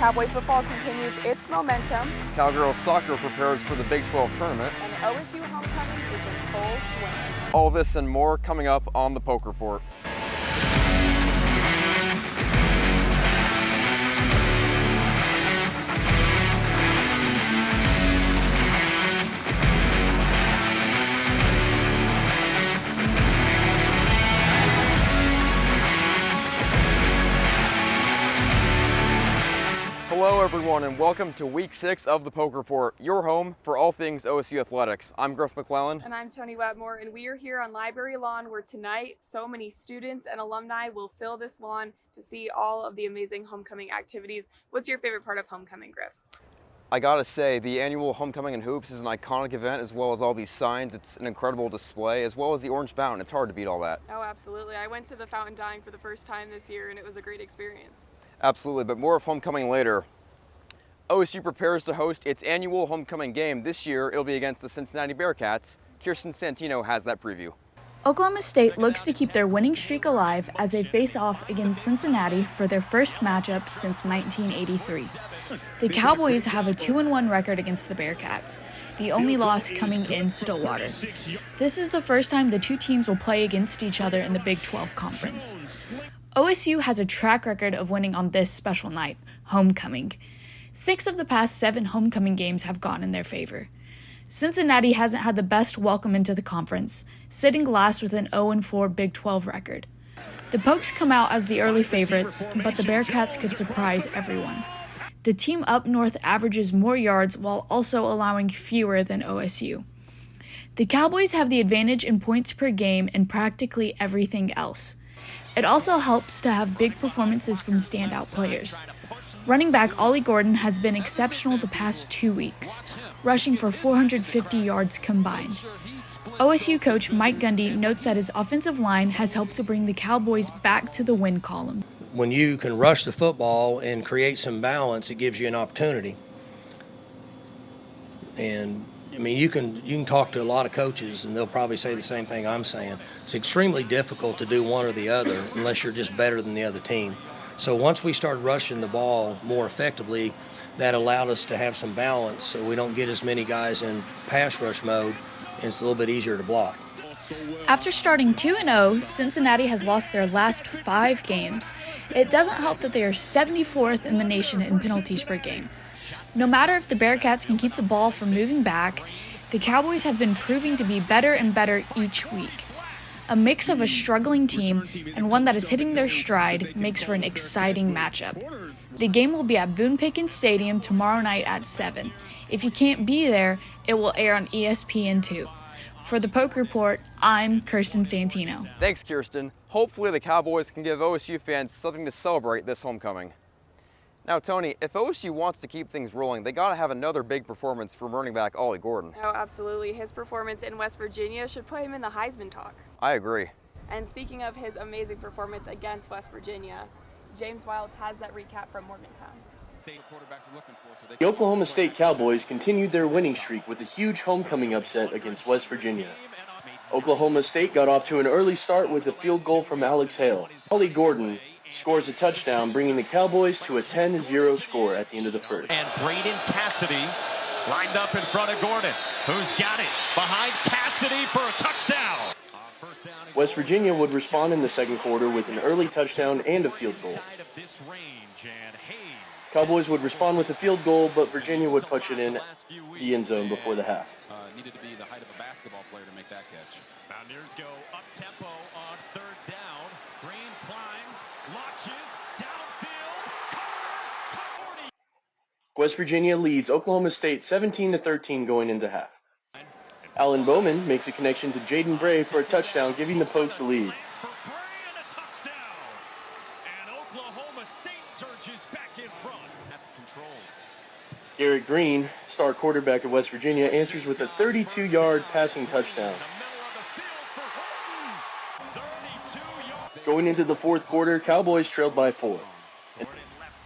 Cowboy football continues its momentum. Cowgirls soccer prepares for the Big 12 tournament. And OSU homecoming is in full swing. All this and more coming up on the Poke Report. Hello everyone and welcome to week 6 of the Poke Report, your home for all things OSU athletics. I'm Griff McClellan. And I'm Toni Wetmore, and we are here on Library Lawn where tonight so many students and alumni will fill this lawn to see all of the amazing homecoming activities. What's your favorite part of homecoming, Griff? I gotta say, the annual Homecoming in Hoops is an iconic event, as well as all these signs. It's an incredible display, as well as the orange fountain. It's hard to beat all that. Oh, absolutely. I went to the fountain dine for the first time this year and it was a great experience. Absolutely, but more of homecoming later. OSU prepares to host its annual homecoming game. This year, it'll be against the Cincinnati Bearcats. Kirsten Santino has that preview. Oklahoma State looks to keep their winning streak alive as they face off against Cincinnati for their first matchup since 1983. The Cowboys have a 2-1 record against the Bearcats, the only loss coming in Stillwater. This is the first time the two teams will play against each other in the Big 12 Conference. OSU has a track record of winning on this special night, homecoming. 6 of the past 7 homecoming games have gone in their favor. Cincinnati hasn't had the best welcome into the conference, sitting last with an 0-4 Big 12 record. The Pokes come out as the early favorites, but the Bearcats could surprise everyone. The team up north averages more yards while also allowing fewer than OSU. The Cowboys have the advantage in points per game and practically everything else. It also helps to have big performances from standout players. Running back Ollie Gordon has been exceptional the past 2 weeks, rushing for 450 yards combined. OSU coach Mike Gundy notes that his offensive line has helped to bring the Cowboys back to the win column. When you can rush the football and create some balance, it gives you an opportunity. And I mean, you can talk to a lot of coaches, and they'll probably say the same thing I'm saying. It's extremely difficult to do one or the other unless you're just better than the other team. So once we started rushing the ball more effectively, that allowed us to have some balance so we don't get as many guys in pass rush mode, and it's a little bit easier to block. After starting 2-0, Cincinnati has lost their last 5 games. It doesn't help that they are 74th in the nation in penalties per game. No matter if the Bearcats can keep the ball from moving back, the Cowboys have been proving to be better and better each week. A mix of a struggling team and one that is hitting their stride makes for an exciting matchup. The game will be at Boone Pickens Stadium tomorrow night at 7. If you can't be there, it will air on ESPN2. For the Poke Report, I'm Kirsten Santino. Thanks, Kirsten. Hopefully the Cowboys can give OSU fans something to celebrate this homecoming. Now, Toni, if OSU wants to keep things rolling, they got to have another big performance from running back Ollie Gordon. Oh, absolutely. His performance in West Virginia should put him in the Heisman talk. I agree. And speaking of his amazing performance against West Virginia, James Wilds has that recap from Morgantown. The Oklahoma State Cowboys continued their winning streak with a huge homecoming upset against West Virginia. Oklahoma State got off to an early start with a field goal from Alex Hale. Ollie Gordon scores a touchdown, bringing the Cowboys to a 10-0 score at the end of the first. And Braden Cassidy lined up in front of Gordon, who's got it behind Cassidy for a touchdown. West Virginia would respond in the second quarter with an early touchdown and a field goal. Cowboys would respond with a field goal, but Virginia would punch it in the end zone before the half. Needed to be the height of a basketball player to make that catch. Mountaineers go up tempo on third down. Green climbs, launches, downfield. Carter, top 40. West Virginia leads Oklahoma State 17-13 going into half. Alan Bowman makes a connection to Jaden Bray for a touchdown, giving the Pokes the lead. For Bray and a touchdown. And Oklahoma State surges back in front at the control. Garrett Green, star quarterback of West Virginia, answers with a 32-yard passing touchdown. Going into the fourth quarter, Cowboys trailed by 4.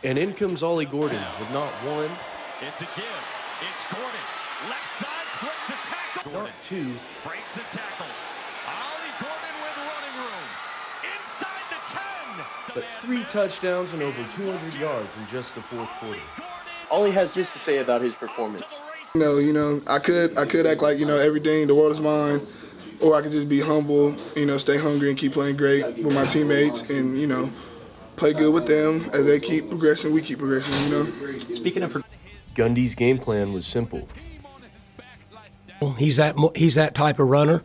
And in comes Ollie Gordon with not one. It's a give. It's Gordon. Left side slips the tackle. Not 2. Breaks the tackle. Ollie Gordon with running room. Inside the 10. but 3 touchdowns and over 200 yards in just the fourth quarter. Ollie has this to say about his performance. I could act like, everything, the world is mine, or I could just be humble, stay hungry and keep playing great with my teammates and, play good with them. As they keep progressing, we keep progressing, Speaking of Gundy's game plan was simple. He's that type of runner,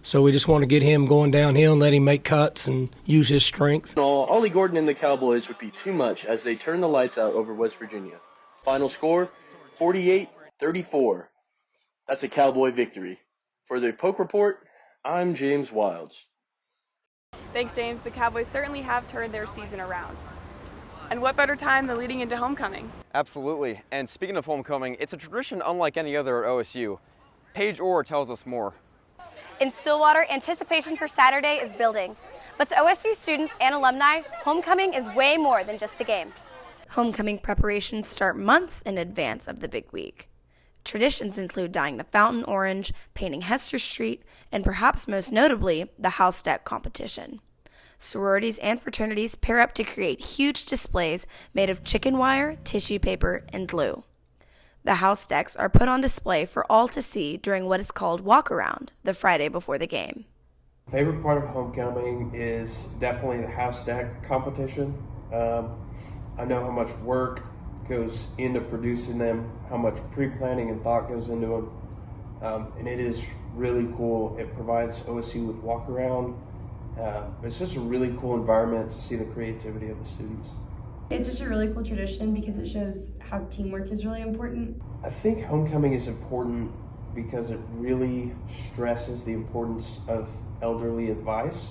so we just want to get him going downhill and let him make cuts and use his strength. Ollie Gordon and the Cowboys would be too much as they turn the lights out over West Virginia. Final score, 48-34. That's a Cowboy victory. For the Poke Report, I'm James Wilds. Thanks, James. The Cowboys certainly have turned their season around. And what better time than leading into homecoming? Absolutely. And speaking of homecoming, it's a tradition unlike any other at OSU. Paige Orr tells us more. In Stillwater, anticipation for Saturday is building. But to OSU students and alumni, homecoming is way more than just a game. Homecoming preparations start months in advance of the big week. Traditions include dyeing the fountain orange, painting Hester Street, and perhaps most notably, the house deck competition. Sororities and fraternities pair up to create huge displays made of chicken wire, tissue paper, and glue. The house decks are put on display for all to see during what is called walk-around, the Friday before the game. Favorite part of homecoming is definitely the house deck competition. I know how much work goes into producing them, how much pre-planning and thought goes into them, and it is really cool. It provides OSU with walk-around. It's just a really cool environment to see the creativity of the students. It's just a really cool tradition because it shows how teamwork is really important. I think homecoming is important because it really stresses the importance of elderly advice,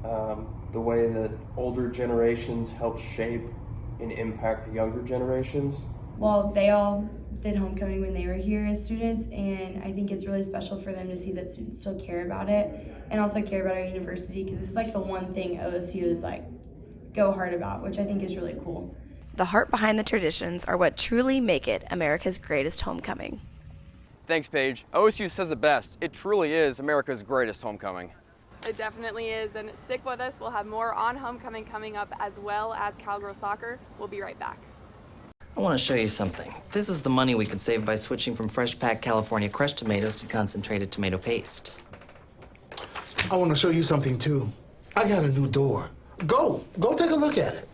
the way that older generations help shape and impact the younger generations. Well, they all did homecoming when they were here as students, and I think it's really special for them to see that students still care about it and also care about our university, because it's like the one thing OSU is like go hard about, which I think is really cool. The heart behind the traditions are what truly make it America's greatest homecoming. Thanks, Paige. OSU says it best. It truly is America's greatest homecoming. It definitely is, and stick with us. We'll have more on homecoming coming up, as well as Cowgirl Soccer. We'll be right back. I want to show you something. This is the money we could save by switching from fresh packed California crushed tomatoes to concentrated tomato paste. I want to show you something too. I got a new door. Go take a look at it.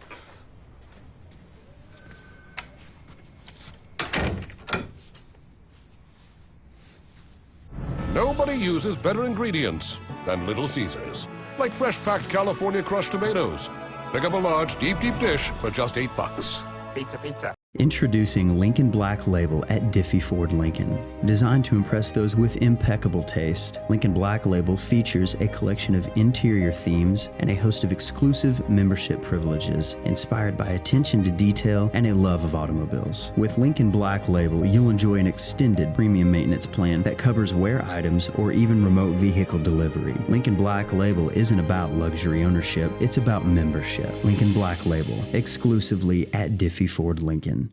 Nobody uses better ingredients than Little Caesars, like fresh packed California crushed tomatoes. Pick up a large, deep dish for just $8. Pizza. Introducing Lincoln Black Label at Diffie Ford Lincoln. Designed to impress those with impeccable taste, Lincoln Black Label features a collection of interior themes and a host of exclusive membership privileges, inspired by attention to detail and a love of automobiles. With Lincoln Black Label, you'll enjoy an extended premium maintenance plan that covers wear items or even remote vehicle delivery. Lincoln Black Label isn't about luxury ownership, it's about membership. Lincoln Black Label, exclusively at Diffie Ford Lincoln.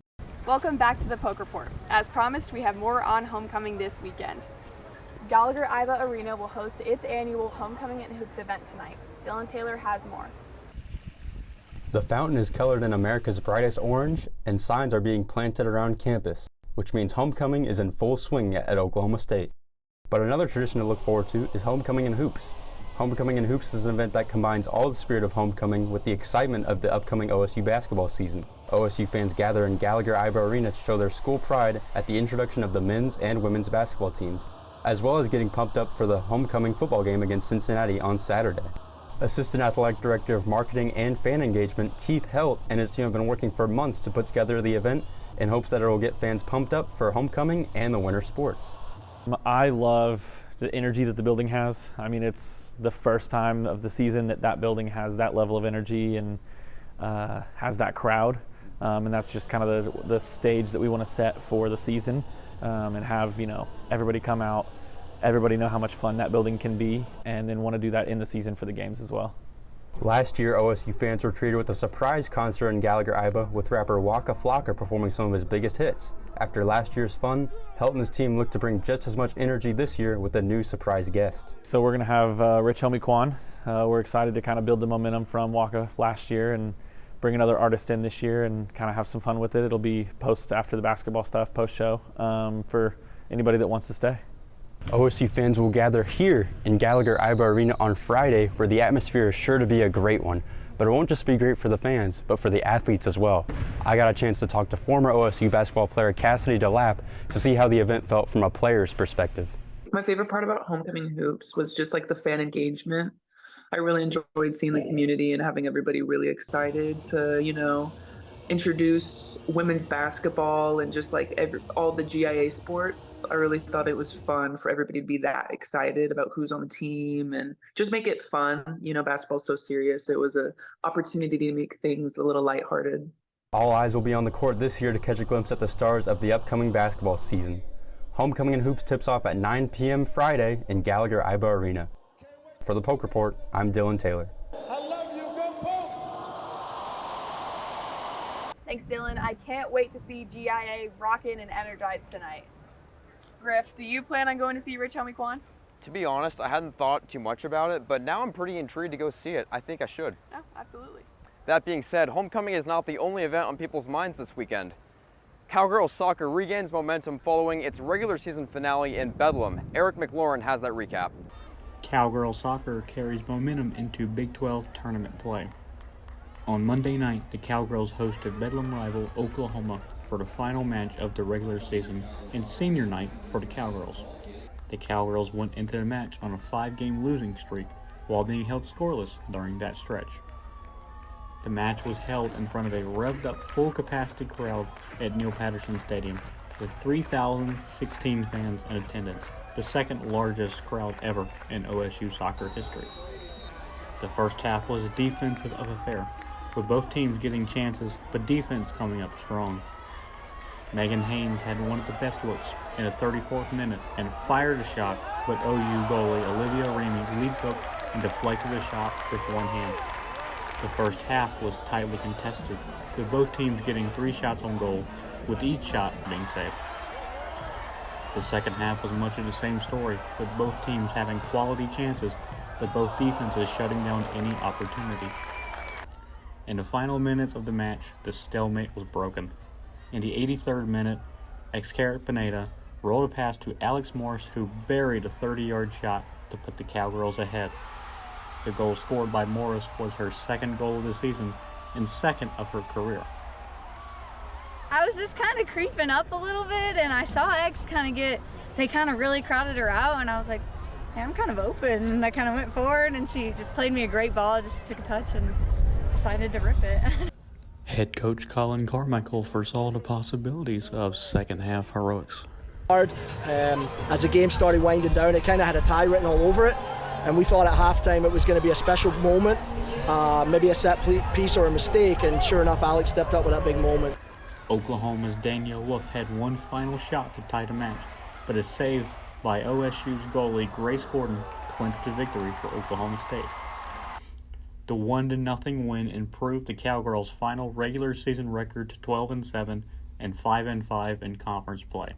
Welcome back to the Poke Report. As promised, we have more on homecoming this weekend. Gallagher-Iba Arena will host its annual Homecoming and Hoops event tonight. Dylan Taylor has more. The fountain is colored in America's brightest orange, and signs are being planted around campus, which means homecoming is in full swing at Oklahoma State. But another tradition to look forward to is Homecoming and Hoops. Homecoming and Hoops is an event that combines all the spirit of homecoming with the excitement of the upcoming OSU basketball season. OSU fans gather in Gallagher-Iba Arena to show their school pride at the introduction of the men's and women's basketball teams, as well as getting pumped up for the homecoming football game against Cincinnati on Saturday. Assistant Athletic Director of Marketing and Fan Engagement, Keith Helt, and his team have been working for months to put together the event in hopes that it will get fans pumped up for homecoming and the winter sports. I love the energy that the building has. I mean, it's the first time of the season that building has that level of energy and has that crowd. And that's just kind of the stage that we want to set for the season, and have, everybody come out, everybody know how much fun that building can be, and then want to do that in the season for the games as well. Last year, OSU fans were treated with a surprise concert in Gallagher-Iba with rapper Waka Flocka performing some of his biggest hits. After last year's fun, Helt and his team look to bring just as much energy this year with a new surprise guest. So we're going to have Rich Homie Quan We're excited to kind of build the momentum from Waka last year and bring another artist in this year and kind of have some fun with it. It'll be after the basketball stuff, post-show, for anybody that wants to stay. OSU fans will gather here in Gallagher-Iba Arena on Friday, where the atmosphere is sure to be a great one. But it won't just be great for the fans, but for the athletes as well. I got a chance to talk to former OSU basketball player Cassidy DeLapp to see how the event felt from a player's perspective. My favorite part about homecoming hoops was just like the fan engagement. I really enjoyed seeing the community and having everybody really excited to, introduce women's basketball and just like all the GIA sports. I really thought it was fun for everybody to be that excited about who's on the team and just make it fun. Basketball's so serious. It was an opportunity to make things a little lighthearted. All eyes will be on the court this year to catch a glimpse at the stars of the upcoming basketball season. Homecoming and Hoops tips off at 9 p.m. Friday in Gallagher-Iba Arena. For the Poke Report, I'm Dylan Taylor. Thanks, Dylan. I can't wait to see GIA rockin' and energized tonight. Griff, do you plan on going to see Rich Homie Quan? To be honest, I hadn't thought too much about it, but now I'm pretty intrigued to go see it. I think I should. Oh, absolutely. That being said, homecoming is not the only event on people's minds this weekend. Cowgirls soccer regains momentum following its regular season finale in Bedlam. Eric McClellan has that recap. Cowgirl soccer carries momentum into Big 12 tournament play. On Monday night, the Cowgirls hosted Bedlam rival Oklahoma for the final match of the regular season and senior night for the Cowgirls. The Cowgirls went into the match on a 5-game losing streak while being held scoreless during that stretch. The match was held in front of a revved-up full-capacity crowd at Neil Patterson Stadium with 3,016 fans in attendance, the second largest crowd ever in OSU soccer history. The first half was a defensive affair, with both teams getting chances, but defense coming up strong. Megan Haynes had one of the best looks in the 34th minute and fired a shot, but OU goalie Olivia Ramey leaped up and deflected the shot with one hand. The first half was tightly contested, with both teams getting 3 shots on goal, with each shot being saved. The second half was much of the same story, with both teams having quality chances, but both defenses shutting down any opportunity. In the final minutes of the match, the stalemate was broken. In the 83rd minute, Xcaret Pineda rolled a pass to Alex Morris, who buried a 30-yard shot to put the Cowgirls ahead. The goal scored by Morris was her second goal of the season and second of her career. I was just kind of creeping up a little bit, and I saw X they kind of really crowded her out, and I was like, hey, I'm kind of open, and I kind of went forward, and she just played me a great ball, just took a touch, and decided to rip it. Head coach Colin Carmichael foresaw the possibilities of second-half heroics. As the game started winding down, it kind of had a tie written all over it, and we thought at halftime it was going to be a special moment, maybe a set piece or a mistake, and sure enough, Alex stepped up with that big moment. Oklahoma's Danielle Wolf had one final shot to tie the match, but a save by OSU's goalie Grace Gordon clinched the victory for Oklahoma State. The 1-0 win improved the Cowgirls' final regular season record to 12-7 and 5-5 in conference play.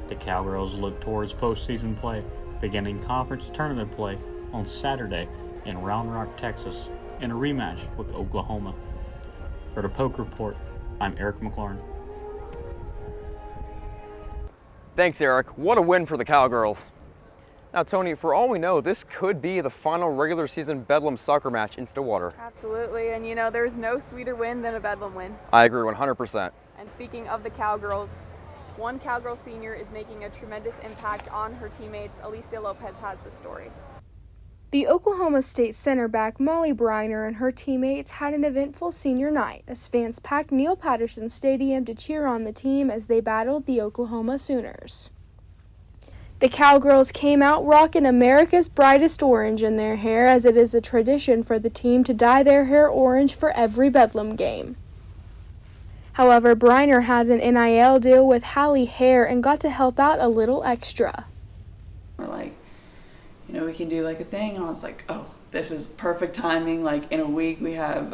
The Cowgirls look towards postseason play, beginning conference tournament play on Saturday in Round Rock, Texas, in a rematch with Oklahoma. For the Poke Report, I'm Eric McClellan. Thanks, Eric. What a win for the Cowgirls. Now, Toni, for all we know, this could be the final regular season Bedlam soccer match in Stillwater. Absolutely, and there's no sweeter win than a Bedlam win. I agree 100%. And speaking of the Cowgirls, one Cowgirl senior is making a tremendous impact on her teammates. Alicia Lopez has the story. The Oklahoma State center back Molly Briner and her teammates had an eventful senior night as fans packed Neil Patterson Stadium to cheer on the team as they battled the Oklahoma Sooners. The Cowgirls came out rocking America's brightest orange in their hair, as it is a tradition for the team to dye their hair orange for every Bedlam game. However, Briner has an NIL deal with Hallie Hair and got to help out a little extra. We're like, we can do like a thing, and I was like, oh, this is perfect timing. Like in a week we have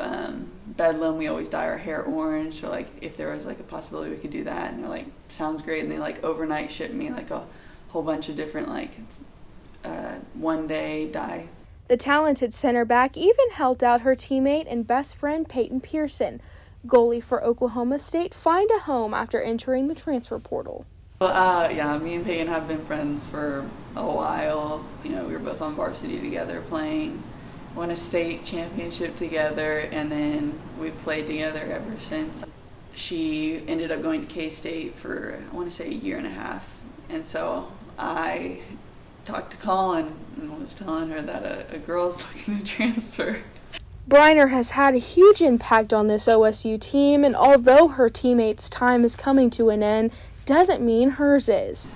Bedlam, we always dye our hair orange, so like if there was like a possibility we could do that, and they're like, sounds great, and they like overnight shipped me like a whole bunch of different like one-day dye. The talented center back even helped out her teammate and best friend Peyton Pearson, goalie for Oklahoma State, find a home after entering the transfer portal. Well, yeah, me and Peyton have been friends for a while. You know, we were both on varsity together playing, won a state championship together, and then we've played together ever since. She ended up going to K-State for, I want to say, a year and a half. And so I talked to Colin and was telling her that a girl's looking to transfer. Briner has had a huge impact on this OSU team, and although her teammates' time is coming to an end, doesn't mean hers is.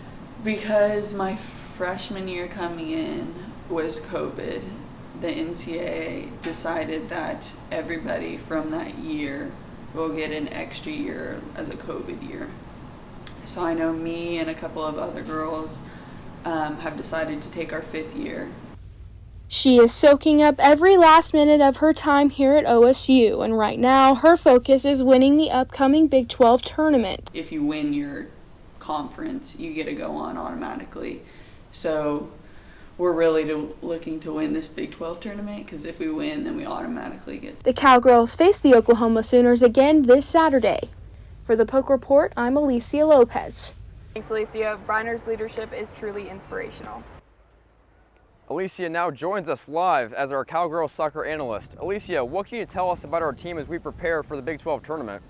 Because my freshman year coming in was COVID, the NCAA decided that everybody from that year will get an extra year as a COVID year. So I know me and a couple of other girls have decided to take our 5th year. She is soaking up every last minute of her time here at OSU, and right now her focus is winning the upcoming Big 12 tournament. If you win your conference, you get to go on automatically. So we're really looking to win this Big 12 tournament, because if we win, then we automatically get. The Cowgirls face the Oklahoma Sooners again this Saturday. For the Poke Report, I'm Alicia Lopez. Thanks, Alicia. Briner's leadership is truly inspirational. Alicia now joins us live as our Cowgirls soccer analyst. Alicia, what can you tell us about our team as we prepare for the Big 12 tournament?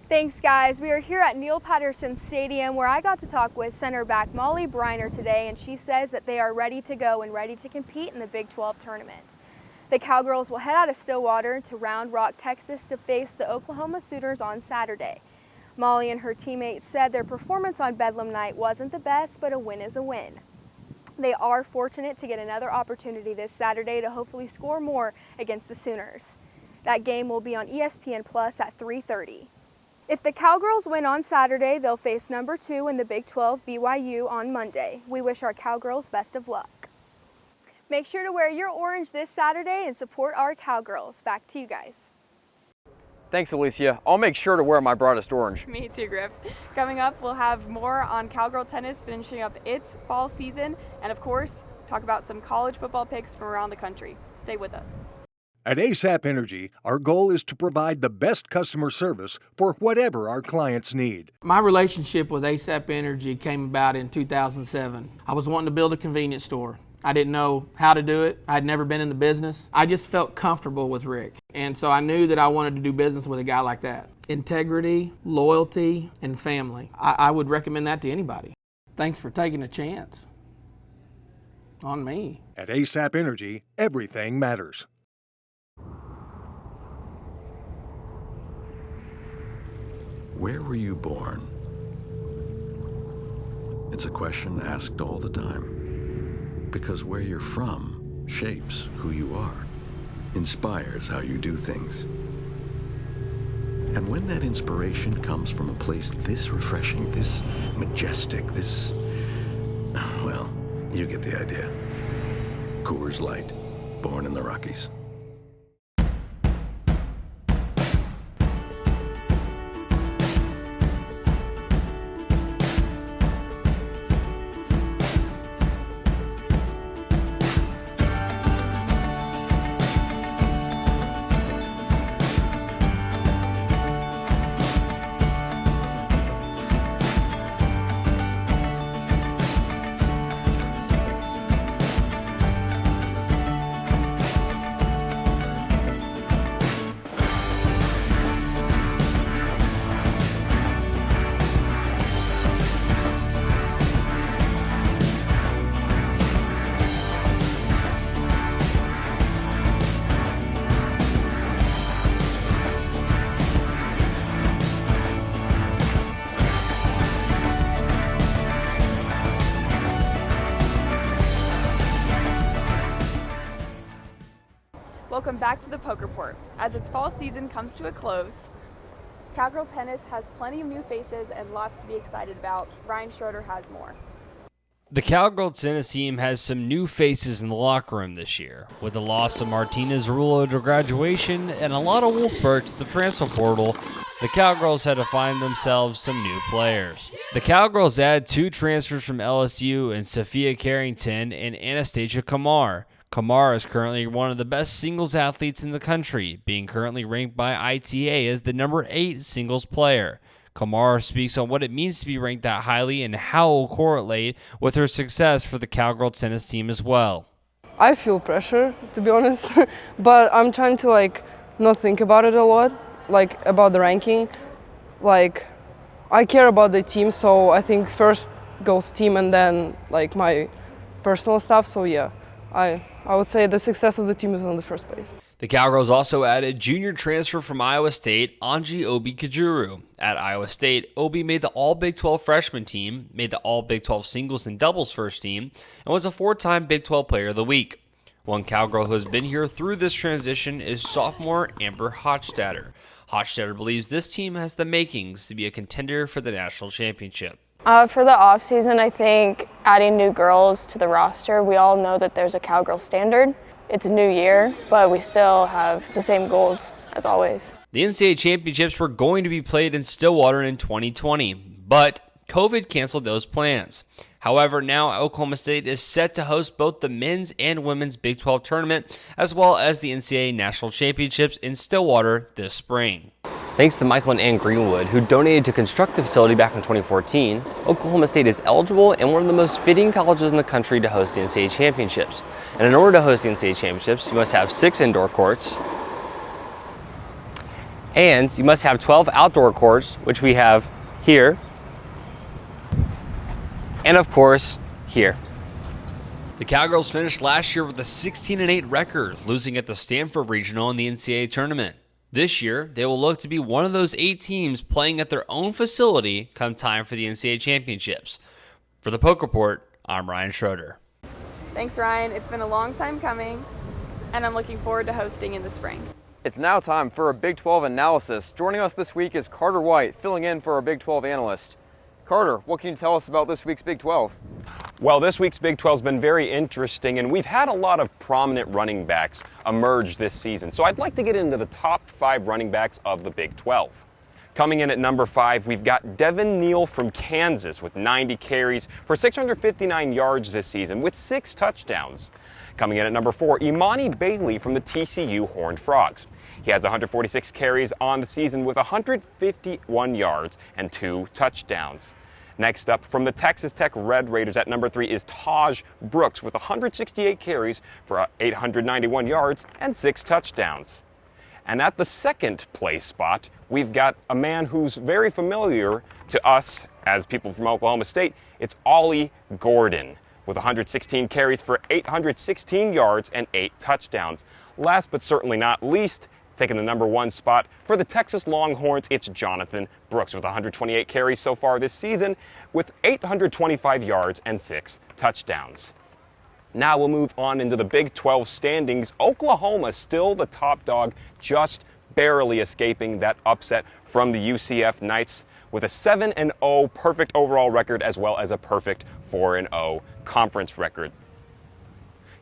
Thanks, guys. We are here at Neil Patterson Stadium, where I got to talk with center back Molly Briner today, and she says that they are ready to go and ready to compete in the Big 12 tournament. The Cowgirls will head out of Stillwater to Round Rock, Texas to face the Oklahoma Sooners on Saturday. Molly and her teammates said their performance on Bedlam night wasn't the best, but a win is a win. They are fortunate to get another opportunity this Saturday to hopefully score more against the Sooners. That game will be on ESPN Plus at 3:30. If the Cowgirls win on Saturday, they'll face number 2 in the Big 12, BYU, on Monday. We wish our Cowgirls best of luck. Make sure to wear your orange this Saturday and support our Cowgirls. Back to you guys. Thanks, Alicia. I'll make sure to wear my brightest orange. Me too, Griff. Coming up, we'll have more on cowgirl tennis finishing up its fall season, and of course, talk about some college football picks from around the country. Stay with us. At ASAP Energy, our goal is to provide the best customer service for whatever our clients need. My relationship with ASAP Energy came about in 2007. I was wanting to build a convenience store. I didn't know how to do it. I'd never been in the business. I just felt comfortable with Rick. And so I knew that I wanted to do business with a guy like that. Integrity, loyalty, and family. I would recommend that to anybody. Thanks for taking a chance on me. At ASAP Energy, everything matters. Where were you born? It's a question asked all the time. Because where you're from shapes who you are, inspires how you do things. And when that inspiration comes from a place this refreshing, this majestic, this, well, you get the idea. Coors Light, born in the Rockies. Welcome back to the Poke Report. As its fall season comes to a close, Cowgirl tennis has plenty of new faces and lots to be excited about. Ryan Schroeder has more. The Cowgirl tennis team has some new faces in the locker room this year. With the loss of Martinez Rulo to graduation and a lot of Wolfberg to the transfer portal, the Cowgirls had to find themselves some new players. The Cowgirls add 2 transfers from LSU in Sophia Carrington and Anastasia Kamar. Kamara is currently one of the best singles athletes in the country, being currently ranked by ITA as the number 8 singles player. Kamara speaks on what it means to be ranked that highly and how it will correlate with her success for the Cowgirl tennis team as well. I feel pressure, to be honest, but I'm trying to not think about it a lot, about the ranking. I care about the team, so I think first goes team and then my personal stuff. So yeah, I would say the success of the team is in the first place. The Cowgirls also added junior transfer from Iowa State, Anji Obi-Kajuru. At Iowa State, Obi made the All-Big 12 freshman team, made the All-Big 12 singles and doubles first team, and was a 4-time Big 12 Player of the Week. One Cowgirl who has been here through this transition is sophomore Amber Hochstetter. Hochstetter believes this team has the makings to be a contender for the national championship. For the offseason, I think adding new girls to the roster, we all know that there's a Cowgirl standard. It's a new year, but we still have the same goals as always. The NCAA championships were going to be played in Stillwater in 2020, but COVID canceled those plans. However, now Oklahoma State is set to host both the men's and women's Big 12 tournament, as well as the NCAA national championships in Stillwater this spring. Thanks to Michael and Ann Greenwood, who donated to construct the facility back in 2014, Oklahoma State is eligible and one of the most fitting colleges in the country to host the NCAA championships. And in order to host the NCAA championships, you must have 6 indoor courts, and you must have 12 outdoor courts, which we have here, and of course, here. The Cowgirls finished last year with a 16-8 record, losing at the Stanford Regional in the NCAA tournament. This year, they will look to be one of those 8 teams playing at their own facility come time for the NCAA championships. For the Poke Report, I'm Ryan Schroeder. Thanks, Ryan. It's been a long time coming, and I'm looking forward to hosting in the spring. It's now time for a Big 12 analysis. Joining us this week is Carter White, filling in for our Big 12 analyst. Carter, what can you tell us about this week's Big 12? Well, this week's Big 12 has been very interesting, and we've had a lot of prominent running backs emerge this season. So I'd like to get into the top 5 running backs of the Big 12. Coming in at number 5, we've got Devin Neal from Kansas with 90 carries for 659 yards this season with 6 touchdowns. Coming in at number 4, Imani Bailey from the TCU Horned Frogs. He has 146 carries on the season with 151 yards and 2 touchdowns. Next up, from the Texas Tech Red Raiders at number 3 is Taj Brooks with 168 carries for 891 yards and 6 touchdowns. And at the second place spot, we've got a man who's very familiar to us as people from Oklahoma State. It's Ollie Gordon with 116 carries for 816 yards and 8 touchdowns. Last but certainly not least, taking the number 1 spot for the Texas Longhorns, it's Jonathan Brooks with 128 carries so far this season with 825 yards and 6 touchdowns. Now we'll move on into the Big 12 standings. Oklahoma still the top dog, just barely escaping that upset from the UCF Knights with a 7-0 perfect overall record as well as a perfect 4-0 conference record.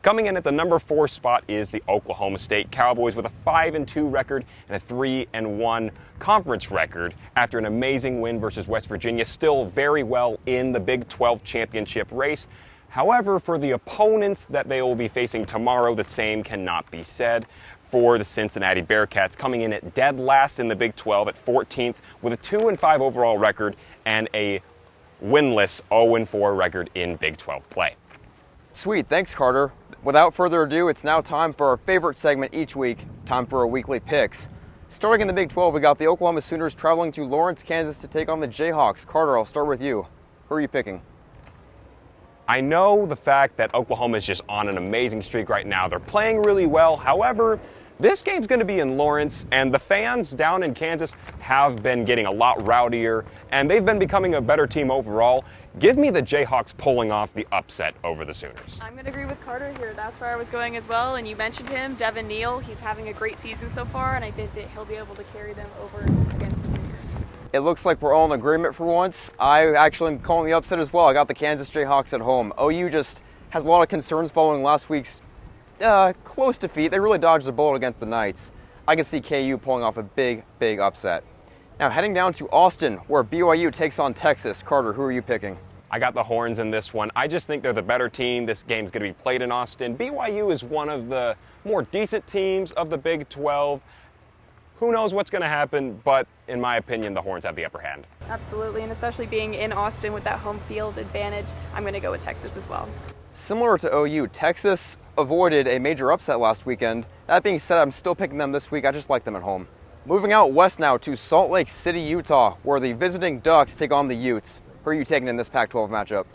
Coming in at the number 4 spot is the Oklahoma State Cowboys with a 5-2 record and a 3-1 conference record after an amazing win versus West Virginia, still very well in the Big 12 championship race. However, for the opponents that they will be facing tomorrow, the same cannot be said for the Cincinnati Bearcats, coming in at dead last in the Big 12 at 14th with a 2-5 overall record and a winless 0-4 record in Big 12 play. Sweet, thanks Carter. Without further ado, it's now time for our favorite segment each week, time for our weekly picks. Starting in the Big 12, we got the Oklahoma Sooners traveling to Lawrence, Kansas to take on the Jayhawks. Carter, I'll start with you. Who are you picking? I know the fact that Oklahoma is just on an amazing streak right now. They're playing really well. However, this game's going to be in Lawrence, and the fans down in Kansas have been getting a lot rowdier, and they've been becoming a better team overall. Give me the Jayhawks pulling off the upset over the Sooners. I'm going to agree with Carter here. That's where I was going as well, and you mentioned him, Devin Neal. He's having a great season so far, and I think that he'll be able to carry them over against the Sooners. It looks like we're all in agreement for once. I actually am calling the upset as well. I got the Kansas Jayhawks at home. OU just has a lot of concerns following last week's close defeat. They really dodged the bullet against the Knights. I can see KU pulling off a big, big upset. Now heading down to Austin, where BYU takes on Texas. Carter, who are you picking? I got the Horns in this one. I just think they're the better team. This game's going to be played in Austin. BYU is one of the more decent teams of the Big 12. Who knows what's going to happen, but in my opinion, the Horns have the upper hand. Absolutely, and especially being in Austin with that home field advantage, I'm going to go with Texas as well. Similar to OU, Texas avoided a major upset last weekend. That being said, I'm still picking them this week. I just like them at home. Moving out west now to Salt Lake City, Utah, where the visiting Ducks take on the Utes. Who are you taking in this Pac-12 matchup?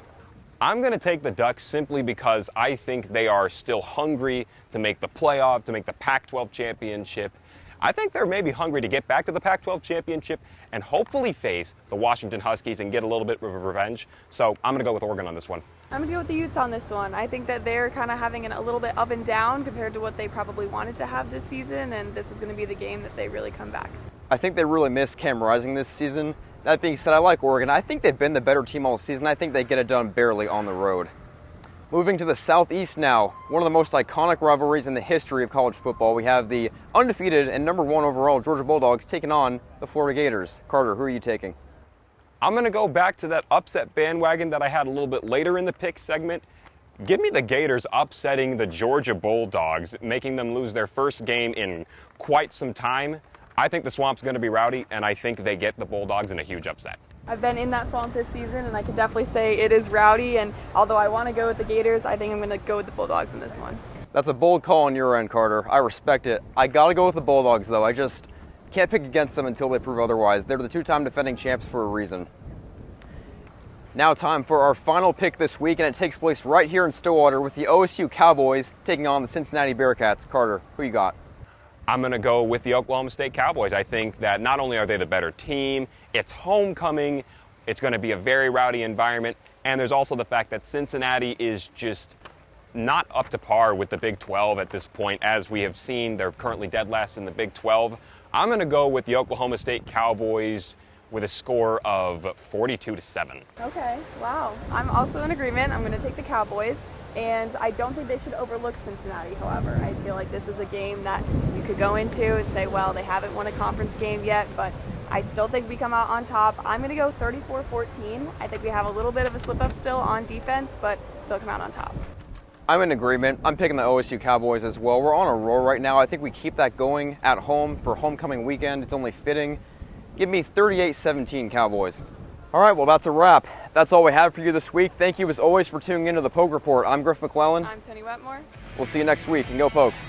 I'm going to take the Ducks simply because I think they are still hungry to make the playoff, to make the Pac-12 championship. I think they're maybe hungry to get back to the Pac-12 championship and hopefully face the Washington Huskies and get a little bit of revenge. So I'm going to go with Oregon on this one. I'm going to go with the Utes on this one. I think that they're kind of having a little bit up and down compared to what they probably wanted to have this season, and this is going to be the game that they really come back. I think they really missed Cam Rising this season. That being said, I like Oregon. I think they've been the better team all season. I think they get it done barely on the road. Moving to the Southeast now, one of the most iconic rivalries in the history of college football. We have the undefeated and #1 overall Georgia Bulldogs taking on the Florida Gators. Carter, who are you taking? I'm going to go back to that upset bandwagon that I had a little bit later in the pick segment. Give me the Gators upsetting the Georgia Bulldogs, making them lose their first game in quite some time. I think the Swamp's going to be rowdy, and I think they get the Bulldogs in a huge upset. I've been in that swamp this season, and I can definitely say it is rowdy, and although I want to go with the Gators, I think I'm going to go with the Bulldogs in this one. That's a bold call on your end, Carter. I respect it. I got to go with the Bulldogs, though. I just can't pick against them until they prove otherwise. They're the two-time defending champs for a reason. Now time for our final pick this week, and it takes place right here in Stillwater with the OSU Cowboys taking on the Cincinnati Bearcats. Carter, who you got? I'm going to go with the Oklahoma State Cowboys. I think that not only are they the better team, it's homecoming, it's going to be a very rowdy environment, and there's also the fact that Cincinnati is just not up to par with the Big 12 at this point. As we have seen, they're currently dead last in the Big 12. I'm going to go with the Oklahoma State Cowboys with a score of 42-7. Okay, wow. I'm also in agreement. I'm going to take the Cowboys, and I don't think they should overlook Cincinnati, however. I feel like this is a game that you could go into and say, well, they haven't won a conference game yet, but I still think we come out on top. I'm going to go 34-14. I think we have a little bit of a slip-up still on defense, but still come out on top. I'm in agreement. I'm picking the OSU Cowboys as well. We're on a roll right now. I think we keep that going at home for homecoming weekend. It's only fitting. Give me 38-17 Cowboys. All right, well, that's a wrap. That's all we have for you this week. Thank you, as always, for tuning into the Poke Report. I'm Griff McClellan. I'm Toni Wetmore. We'll see you next week, and go Pokes.